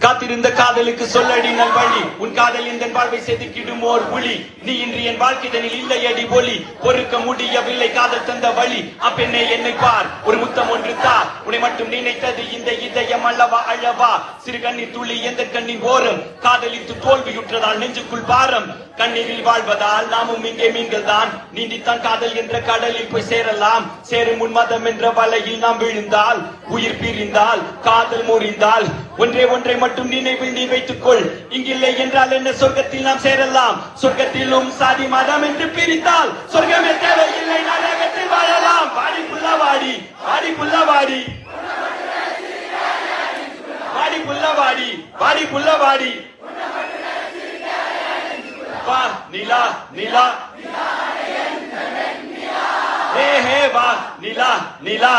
காத்திருந்த காதலுக்கு சொல்லடி நல்வழி, உன் காதல் இந்த வாழ்வை செதுக்கிடும் ஓர் புலி. நீ இன்று என் வாழ்க்கைதனில் இல்லை அடி ஒளி, பொறுக்க முடியவில்லை காதல் தந்த வழி. அப்பெண்ணே என்னை பார், ஒரு முத்தம் ஒன்று தா, உன்னை மட்டும் நினைத்தது இந்த இதயம் அல்லவா அழவா. சிறு கண்ணீர் துளி எந்த கண்ணின் ஓரம், காதலித்து தோல்வியுற்றதால் நெஞ்சுக்குள் பாரம். கண்ணீரில் வாழ்வதால் நாமும் இங்கே மீன்கள் தான், நீந்தித்தான் காதல் என்ற கடலில் போய் சேரலாம். சேரும் உன் மதம் என்ற வலையில் நாம் விழுந்தால், உயிர் பிரிந்தால், காதல் முறிந்தால், ஒன்றே ஒன்றை மட்டும் நினைவில் நீ வைத்துக்கொள், இங்கில்லை என்றால் என்ன சொர்க்கத்தில் நாம் சேரலாம். சொர்க்கத்திலும் சாதி மதம் என்று பிரித்தால் சொர்க்கமே தேவையில்லை, நரகத்தில் வாழலாம். வாடி புள்ளவாடி, வாடி புள்ளவாடி, வாடி புள்ளவாடி, வாடி புள்ளவாடி. வா நிலா நிலா, ஹே ஹே வா நிலா நிலா.